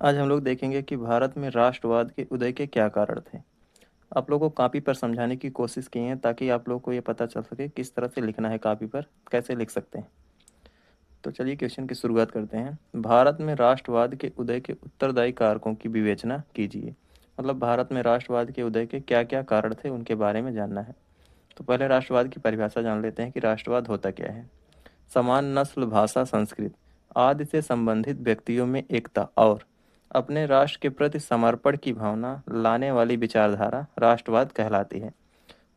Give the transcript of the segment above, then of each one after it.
आज हम लोग देखेंगे कि भारत में राष्ट्रवाद के उदय के क्या कारण थे। आप लोगों को कॉपी पर समझाने की कोशिश की है ताकि आप लोग को ये पता चल सके किस तरह से लिखना है, कॉपी पर कैसे लिख सकते हैं। तो चलिए क्वेश्चन की शुरुआत करते हैं। भारत में राष्ट्रवाद के उदय के उत्तरदायी कारकों की विवेचना कीजिए। मतलब भारत में राष्ट्रवाद के उदय के क्या क्या कारण थे, उनके बारे में जानना है। तो पहले राष्ट्रवाद की परिभाषा जान लेते हैं कि राष्ट्रवाद होता क्या है। समान नस्ल, भाषा, संस्कृत आदि से संबंधित व्यक्तियों में एकता और अपने राष्ट्र के प्रति समर्पण की भावना लाने वाली विचारधारा राष्ट्रवाद कहलाती है।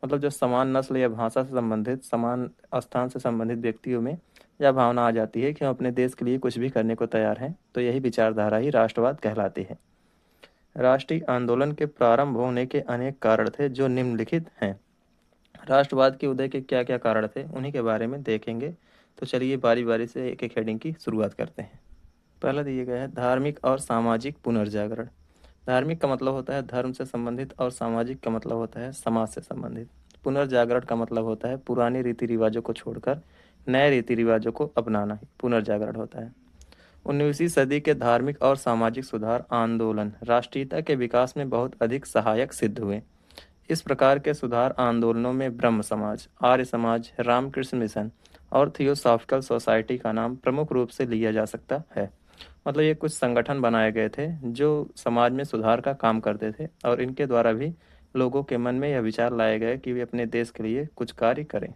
मतलब जो समान नस्ल या भाषा से संबंधित, समान स्थान से संबंधित व्यक्तियों में यह भावना आ जाती है कि हम अपने देश के लिए कुछ भी करने को तैयार हैं, तो यही विचारधारा ही राष्ट्रवाद कहलाती है। राष्ट्रीय आंदोलन के प्रारंभ होने के अनेक कारण थे जो निम्नलिखित हैं। राष्ट्रवाद के उदय के क्या क्या कारण थे, उन्हीं के बारे में देखेंगे। तो चलिए बारी बारी से एक एक हेडिंग की शुरुआत करते हैं। पहला दिया गया है धार्मिक और सामाजिक पुनर्जागरण। धार्मिक का मतलब होता है धर्म से संबंधित और सामाजिक का मतलब होता है समाज से संबंधित। पुनर्जागरण का मतलब होता है पुराने रीति रिवाजों को छोड़कर नए रीति रिवाजों को अपनाना ही पुनर्जागरण होता है। 19वीं सदी के धार्मिक और सामाजिक सुधार आंदोलन राष्ट्रीयता के विकास में बहुत अधिक सहायक सिद्ध हुए। इस प्रकार के सुधार आंदोलनों में ब्रह्म समाज, आर्य समाज, रामकृष्ण मिशन और थियोसॉफिकल सोसाइटी का नाम प्रमुख रूप से लिया जा सकता है। मतलब ये कुछ संगठन बनाए गए थे जो समाज में सुधार का काम करते थे और इनके द्वारा भी लोगों के मन में यह विचार लाए गए कि वे अपने देश के लिए कुछ कार्य करें।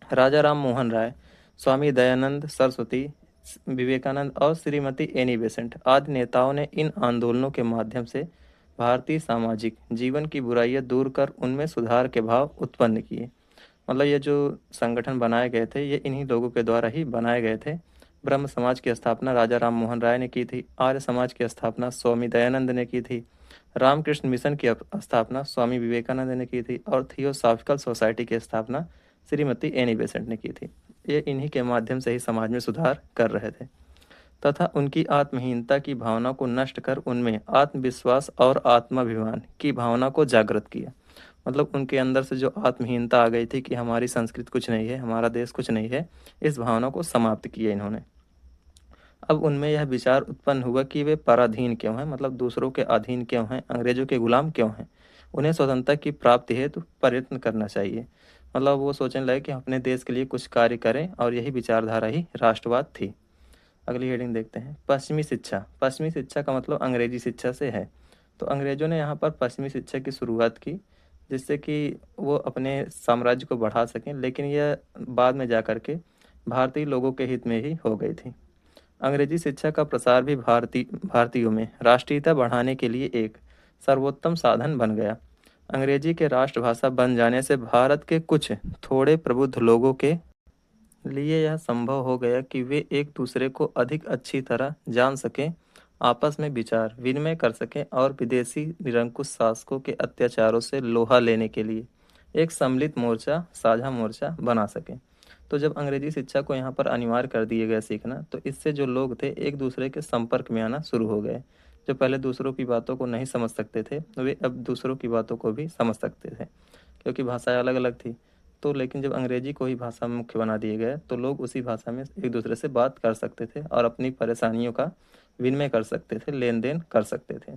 राजा राम मोहन राय, स्वामी दयानंद सरस्वती, विवेकानंद और श्रीमती एनी बेसेंट आदि नेताओं ने इन आंदोलनों के माध्यम से भारतीय सामाजिक जीवन की बुराइयां दूर कर उनमें सुधार के भाव उत्पन्न किए। मतलब ये जो संगठन बनाए गए थे ये इन्हीं लोगों के द्वारा ही बनाए गए थे। ब्रह्म समाज की स्थापना राजा राम मोहन राय ने की थी। आर्य समाज की स्थापना स्वामी दयानंद ने की थी। रामकृष्ण मिशन की स्थापना स्वामी विवेकानंद ने की थी और थियोसॉफिकल सोसाइटी की स्थापना श्रीमती एनी बेसेंट ने की थी। ये इन्हीं के माध्यम से ही समाज में सुधार कर रहे थे तथा उनकी आत्महीनता की भावना को नष्ट कर उनमें आत्मविश्वास और आत्माभिमान की भावना को जागृत किया। मतलब उनके अंदर से जो आत्महीनता आ गई थी कि हमारी संस्कृति कुछ नहीं है, हमारा देश कुछ नहीं है, इस भावना को समाप्त किया इन्होंने। अब उनमें यह विचार उत्पन्न हुआ कि वे पराधीन क्यों हैं, मतलब दूसरों के अधीन क्यों हैं, अंग्रेजों के गुलाम क्यों हैं। उन्हें स्वतंत्रता की प्राप्ति हेतु प्रयत्न करना चाहिए। मतलब वो सोचने लगे कि हम अपने देश के लिए कुछ कार्य करें और यही विचारधारा ही राष्ट्रवाद थी। अगली हेडिंग देखते हैं पश्चिमी शिक्षा। पश्चिमी शिक्षा का मतलब अंग्रेजी शिक्षा से है। तो अंग्रेजों ने यहाँ पर पश्चिमी शिक्षा की शुरुआत की जिससे कि वो अपने साम्राज्य को बढ़ा सकें, लेकिन यह बाद में जा कर के भारतीय लोगों के हित में ही हो गई थी। अंग्रेजी शिक्षा का प्रसार भी भारतीयों में राष्ट्रीयता बढ़ाने के लिए एक सर्वोत्तम साधन बन गया। अंग्रेजी के राष्ट्रभाषा बन जाने से भारत के कुछ थोड़े प्रबुद्ध लोगों के लिए यह संभव हो गया कि वे एक दूसरे को अधिक अच्छी तरह जान सकें, आपस में विचार विनिमय कर सकें और विदेशी निरंकुश शासकों के अत्याचारों से लोहा लेने के लिए एक सम्मिलित मोर्चा, साझा मोर्चा बना सकें। तो जब अंग्रेजी शिक्षा को यहाँ पर अनिवार्य कर दिए गए सीखना, तो इससे जो लोग थे एक दूसरे के संपर्क में आना शुरू हो गए। जो पहले दूसरों की बातों को नहीं समझ सकते थे, वे अब दूसरों की बातों को भी समझ सकते थे क्योंकि भाषाएं अलग अलग थी। तो लेकिन जब अंग्रेजी को ही भाषा मुख्य बना दिए गए तो लोग उसी भाषा में एक दूसरे से बात कर सकते थे और अपनी परेशानियों का विनिमय कर सकते थे, लेन देन कर सकते थे।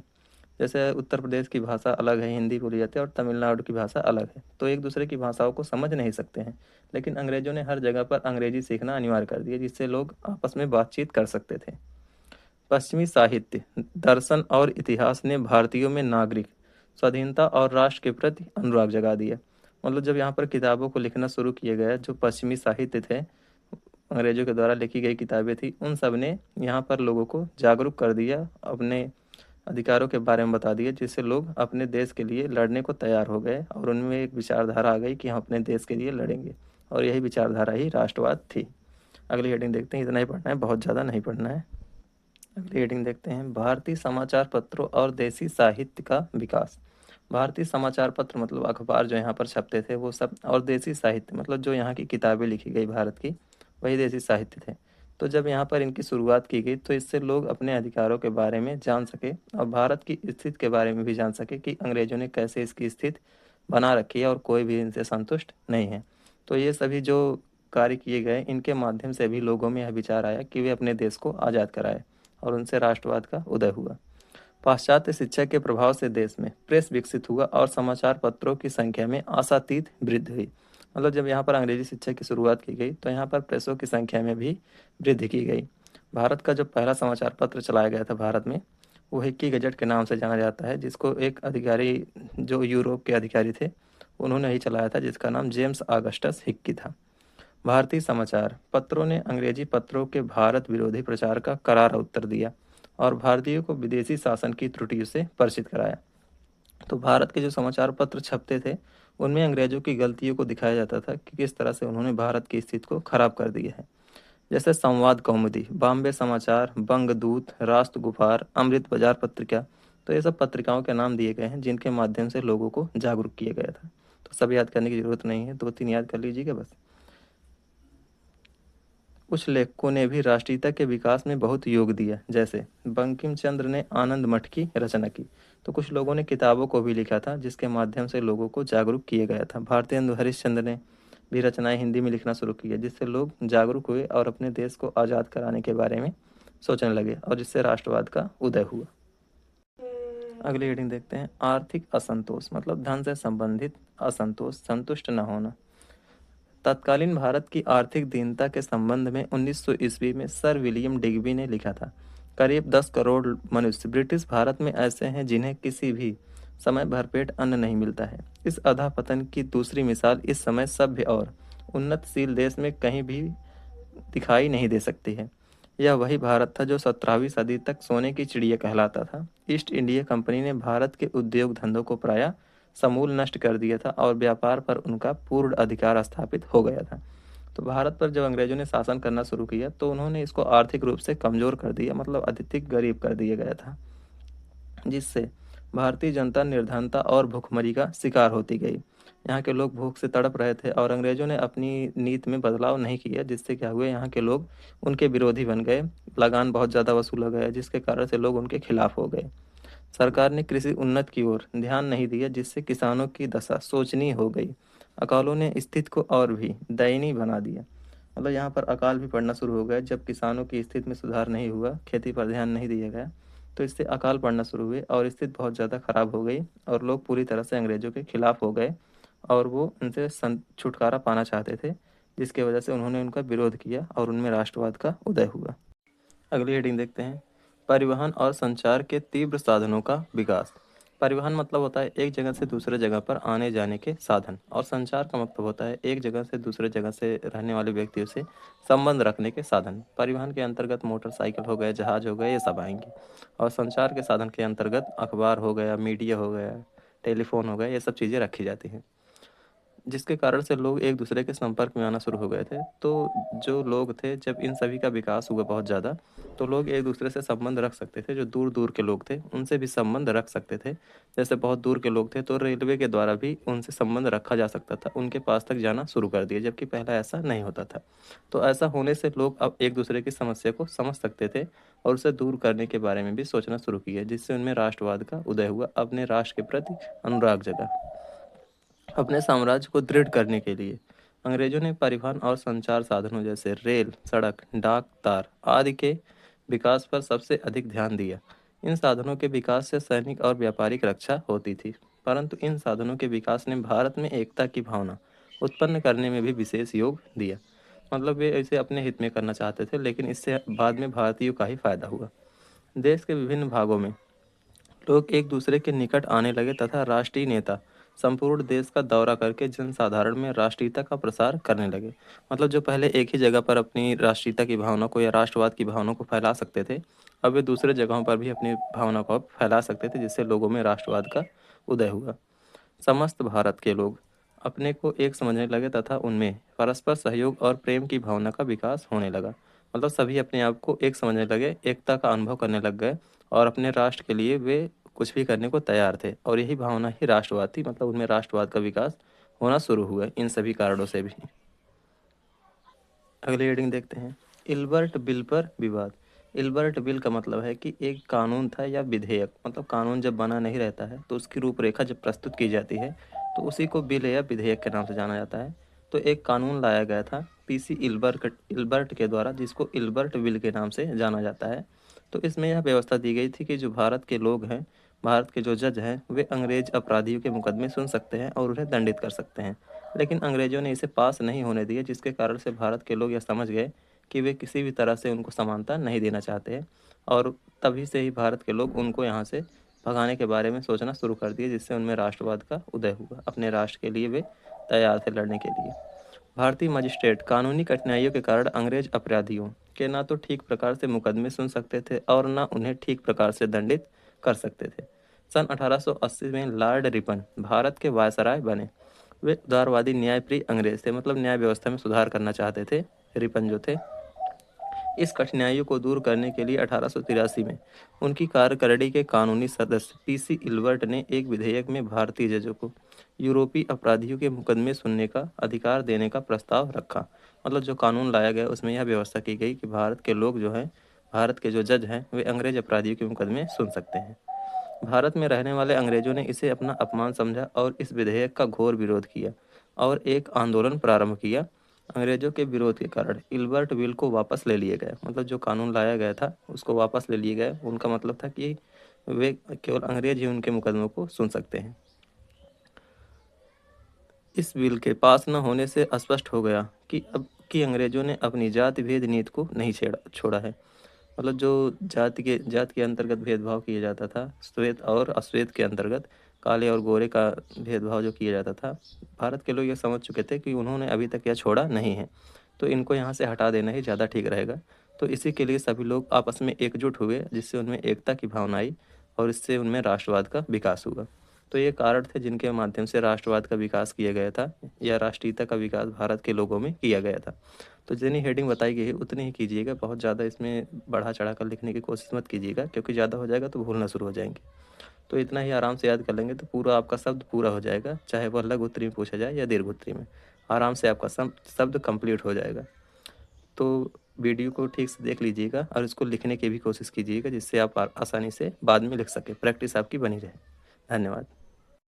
जैसे उत्तर प्रदेश की भाषा अलग है, हिंदी बोली जाती है, और तमिलनाडु की भाषा अलग है, तो एक दूसरे की भाषाओं को समझ नहीं सकते हैं। लेकिन अंग्रेजों ने हर जगह पर अंग्रेजी सीखना अनिवार्य कर दिया जिससे लोग आपस में बातचीत कर सकते थे। पश्चिमी साहित्य, दर्शन और इतिहास ने भारतीयों में नागरिक स्वाधीनता और राष्ट्र के प्रति अनुराग जगा दिया। मतलब जब यहाँ पर किताबों को लिखना शुरू किया गया, जो पश्चिमी साहित्य थे, अंग्रेजों के द्वारा लिखी गई किताबें थी, उन सब ने यहाँ पर लोगों को जागरूक कर दिया, अपने अधिकारों के बारे में बता दिया, जिससे लोग अपने देश के लिए लड़ने को तैयार हो गए और उनमें एक विचारधारा आ गई कि हम अपने देश के लिए लड़ेंगे, और यही विचारधारा ही राष्ट्रवाद थी। अगली हेडिंग देखते हैं, इतना ही पढ़ना है, बहुत ज़्यादा नहीं पढ़ना है। अगली हेडिंग देखते हैं भारतीय समाचार पत्रों और देसी साहित्य का विकास। भारतीय समाचार पत्र मतलब अखबार जो यहाँ पर छपते थे वो सब, और देसी साहित्य मतलब जो यहाँ की किताबें लिखी गई भारत की, वही देसी साहित्य थे। तो जब यहाँ पर इनकी शुरुआत की गई तो इससे लोग अपने अधिकारों के बारे में जान सके और भारत की स्थिति के बारे में भी जान सके कि अंग्रेजों ने कैसे इसकी स्थिति बना रखी है और कोई भी इनसे संतुष्ट नहीं है। तो ये सभी जो कार्य किए गए, इनके माध्यम से भी लोगों में यह विचार आया कि वे अपने देश को आज़ाद कराए और उनसे राष्ट्रवाद का उदय हुआ। पाश्चात्य शिक्षा के प्रभाव से देश में प्रेस विकसित हुआ और समाचार पत्रों की संख्या में आशातीत वृद्धि हुई। मतलब जब यहाँ पर अंग्रेजी शिक्षा की शुरुआत की गई तो यहाँ पर प्रेसों की संख्या में भी वृद्धि की गई। भारत का जो पहला समाचार पत्र चलाया गया था भारत में, वो हिक्की गजट के नाम से जाना जाता है, जिसको एक अधिकारी जो यूरोप के अधिकारी थे उन्होंने ही चलाया था, जिसका नाम जेम्स ऑगस्टस हिक्की था। भारतीय समाचार पत्रों ने अंग्रेजी पत्रों के भारत विरोधी प्रचार का करारा उत्तर दिया और भारतीयों को विदेशी शासन की त्रुटियों से परिचित कराया। तो भारत के जो समाचार पत्र छपते थे उनमें अंग्रेजों की गलतियों को दिखाया जाता था कि किस तरह से उन्होंने भारत की स्थिति को खराब कर दिया है। जैसे संवाद कौमुदी, बॉम्बे समाचार, बंगदूत, राष्ट्र गुफार, अमृत बाजार पत्रिका, तो ये सब पत्रिकाओं के नाम दिए गए हैं जिनके माध्यम से लोगों को जागरूक किया गया था। तो सब याद करने की जरूरत नहीं है, 2-3 याद कर लीजिएगा बस। कुछ लेखकों ने भी राष्ट्रीयता के विकास में बहुत योग दिया, जैसे बंकिम चंद्र ने आनंद मठ की रचना की। तो कुछ लोगों ने किताबों को भी लिखा था जिसके माध्यम से लोगों को जागरूक किया गया था। भारतेंदु हरिश्चंद्र ने भी रचनाएं हिंदी में लिखना शुरू किया, जिससे लोग जागरूक हुए और अपने देश को आज़ाद कराने के बारे में सोचने लगे और जिससे राष्ट्रवाद का उदय हुआ। अगली हेडिंग देखते हैं, आर्थिक असंतोष मतलब धन से संबंधित असंतोष, संतुष्ट न होना। तत्कालीन भारत की आर्थिक दीनता के संबंध में 1900 ईस्वी में सर विलियम डिग्बी ने लिखा था, करीब 10 करोड़ मनुष्य ब्रिटिश भारत में ऐसे हैं जिन्हें किसी भी समय भरपेट अन्न नहीं मिलता है। इस अधःपतन की दूसरी मिसाल इस समय सभ्य और उन्नतशील देश में कहीं भी दिखाई नहीं दे सकती है। यह वही भारत था जो 17वीं सदी तक सोने की चिड़िया कहलाता था। ईस्ट इंडिया कंपनी ने भारत के उद्योग धंधों को प्रायः समूल नष्ट कर दिया था और व्यापार पर उनका पूर्ण अधिकार स्थापित हो गया था। तो भारत पर जब अंग्रेजों ने शासन करना शुरू किया तो उन्होंने इसको आर्थिक रूप से कमजोर कर दिया, मतलब अत्यधिक गरीब कर दिया गया था, जिससे भारतीय जनता निर्धनता और भुखमरी का शिकार होती गई। यहाँ के लोग भूख से तड़प रहे थे और अंग्रेजों ने अपनी नीति में बदलाव नहीं किया, जिससे क्या हुआ, यहाँ के लोग उनके विरोधी बन गए। लगान बहुत ज़्यादा वसूला गया, जिसके कारण से लोग उनके खिलाफ हो गए। सरकार ने कृषि उन्नत की ओर ध्यान नहीं दिया, जिससे किसानों की दशा शोचनीय हो गई। अकालों ने स्थिति को और भी दयनीय बना दिया। मतलब यहाँ पर अकाल भी पड़ना शुरू हो गया जब किसानों की स्थिति में सुधार नहीं हुआ, खेती पर ध्यान नहीं दिया गया, तो इससे अकाल पड़ना शुरू हुए और स्थिति बहुत ज़्यादा खराब हो गई और लोग पूरी तरह से अंग्रेजों के खिलाफ हो गए और वो उनसे छुटकारा पाना चाहते थे, जिसकी वजह से उन्होंने उनका विरोध किया और उनमें राष्ट्रवाद का उदय हुआ। अगली हेडिंग देखते हैं, परिवहन और संचार के तीव्र साधनों का विकास। परिवहन मतलब होता है एक जगह से दूसरे जगह पर आने जाने के साधन, और संचार का मतलब होता है एक जगह से दूसरे जगह से रहने वाले व्यक्तियों से संबंध रखने के साधन। परिवहन के अंतर्गत मोटरसाइकिल हो गए, जहाज हो गए, ये सब आएंगे। और संचार के साधन के अंतर्गत अखबार हो गया, मीडिया हो गया, टेलीफोन हो गया, ये सब चीज़ें रखी जाती हैं, जिसके कारण से लोग एक दूसरे के संपर्क में आना शुरू हो गए थे। तो जो लोग थे, जब इन सभी का विकास हुआ बहुत ज़्यादा, तो लोग एक दूसरे से संबंध रख सकते थे। जो दूर दूर के लोग थे उनसे भी संबंध रख सकते थे। जैसे बहुत दूर के लोग थे तो रेलवे के द्वारा भी उनसे संबंध रखा जा सकता था, उनके पास तक जाना शुरू कर दिया, जबकि पहले ऐसा नहीं होता था। तो ऐसा होने से लोग अब एक दूसरे की समस्या को समझ सकते थे और उसे दूर करने के बारे में भी सोचना शुरू किया, जिससे उनमें राष्ट्रवाद का उदय हुआ। अपने राष्ट्र के प्रति अनुराग जगा। अपने साम्राज्य को दृढ़ करने के लिए अंग्रेजों ने परिवहन और संचार साधनों जैसे रेल, सड़क, डाक, तार आदि के विकास पर सबसे अधिक ध्यान दिया। इन साधनों के विकास से सैनिक और व्यापारिक रक्षा होती थी, परंतु इन साधनों के विकास ने भारत में एकता की भावना उत्पन्न करने में भी विशेष योग दिया। मतलब वे इसे अपने हित में करना चाहते थे, लेकिन इससे बाद में भारतीयों का ही फायदा हुआ। देश के विभिन्न भागों में लोग एक दूसरे के निकट आने लगे तथा राष्ट्रीय नेता संपूर्ण देश का दौरा करके जनसाधारण में राष्ट्रीयता का प्रसार करने लगे। मतलब जो पहले एक ही जगह पर अपनी राष्ट्रीयता की भावना को या राष्ट्रवाद की भावना को फैला सकते थे, अब वे दूसरे जगहों पर भी अपनी भावना को फैला सकते थे, जिससे लोगों में राष्ट्रवाद का उदय हुआ। समस्त भारत के लोग अपने को एक समझने लगे तथा उनमें परस्पर सहयोग और प्रेम की भावना का विकास होने लगा। मतलब सभी अपने आप को एक समझने लगे, एकता का अनुभव करने लग गए और अपने राष्ट्र के लिए वे कुछ भी करने को तैयार थे, और यही भावना ही राष्ट्रवाद थी। मतलब उनमें राष्ट्रवाद का विकास होना शुरू हुआ इन सभी कारणों से भी। अगली हेडिंग देखते हैं, इल्बर्ट बिल पर विवाद। इल्बर्ट बिल का मतलब है कि एक कानून था या विधेयक। मतलब कानून जब बना नहीं रहता है तो उसकी रूपरेखा जब प्रस्तुत की जाती है तो उसी को बिल या विधेयक के नाम से जाना जाता है। तो एक कानून लाया गया था पीसी इल्बर्ट के द्वारा, जिसको इल्बर्ट बिल के नाम से जाना जाता है। तो इसमें यह व्यवस्था दी गई थी कि जो भारत के लोग हैं, भारत के जो जज हैं, वे अंग्रेज अपराधियों के मुकदमे सुन सकते हैं और उन्हें दंडित कर सकते हैं। लेकिन अंग्रेजों ने इसे पास नहीं होने दिया, जिसके कारण से भारत के लोग यह समझ गए कि वे किसी भी तरह से उनको समानता नहीं देना चाहते हैं, और तभी से ही भारत के लोग उनको यहाँ से भगाने के बारे में सोचना शुरू कर दिए, जिससे उनमें राष्ट्रवाद का उदय हुआ। अपने राष्ट्र के लिए वे तैयार थे लड़ने के लिए। भारतीय मजिस्ट्रेट कानूनी कठिनाइयों के कारण अंग्रेज अपराधियों के ना तो ठीक प्रकार से मुकदमे सुन सकते थे और ना उन्हें ठीक प्रकार से दंडित कर सकते थे। सन 1880 में लॉर्ड रिपन भारत के वायसराय बने। वे उदारवादी न्यायप्रिय अंग्रेज थे, मतलब न्याय व्यवस्था में सुधार करना चाहते थे रिपन जो थे। इस कठिनाइयों को दूर करने के लिए 1883 में उनकी कार्यकारिणी के कानूनी सदस्य पीसी इल्बर्ट ने एक विधेयक में भारतीय जजों को यूरोपीय अपराधियों के मुकदमे सुनने का अधिकार देने का प्रस्ताव रखा। मतलब जो कानून लाया गया उसमें यह व्यवस्था की गई कि भारत के लोग जो हैं, भारत के जो जज हैं, वे अंग्रेज अपराधियों के मुकदमे सुन सकते हैं। भारत में रहने वाले अंग्रेजों ने इसे अपना अपमान समझा और इस विधेयक का घोर विरोध किया और एक आंदोलन प्रारंभ किया। अंग्रेजों के विरोध के कारण इल्बर्ट बिल को वापस ले लिया गया, मतलब जो कानून लाया गया था उसको वापस ले लिया गया। उनका मतलब था कि वे केवल अंग्रेज ही उनके मुकदमों को सुन सकते हैं। इस बिल के पास न होने से स्पष्ट हो गया कि अब कि अंग्रेजों ने अपनी जाति भेद नीति को नहीं छोड़ा है। मतलब जो जात के अंतर्गत भेदभाव किया जाता था, श्वेत और अश्वेत के अंतर्गत काले और गोरे का भेदभाव जो किया जाता था, भारत के लोग ये समझ चुके थे कि उन्होंने अभी तक यह छोड़ा नहीं है, तो इनको यहाँ से हटा देना ही ज़्यादा ठीक रहेगा। तो इसी के लिए सभी लोग आपस में एकजुट हुए, जिससे उनमें एकता की भावना आई और इससे उनमें राष्ट्रवाद का विकास हुआ। तो ये कारण थे जिनके माध्यम से राष्ट्रवाद का विकास किया गया था, या राष्ट्रीयता का विकास भारत के लोगों में किया गया था। तो जितनी हेडिंग बताई गई है उतनी ही कीजिएगा, बहुत ज़्यादा इसमें बढ़ा चढ़ा कर लिखने की कोशिश मत कीजिएगा, क्योंकि ज़्यादा हो जाएगा तो भूलना शुरू हो जाएंगे। तो इतना ही आराम से याद कर लेंगे तो पूरा आपका शब्द पूरा हो जाएगा, चाहे वह लघु उत्तरी में पूछा जाए या दीर्घ उत्तरी में, आराम से आपका शब्द कंप्लीट हो जाएगा। तो वीडियो को ठीक से देख लीजिएगा और इसको लिखने की भी कोशिश कीजिएगा, जिससे आप आसानी से बाद में लिख सकें, प्रैक्टिस आपकी बनी रहे। धन्यवाद।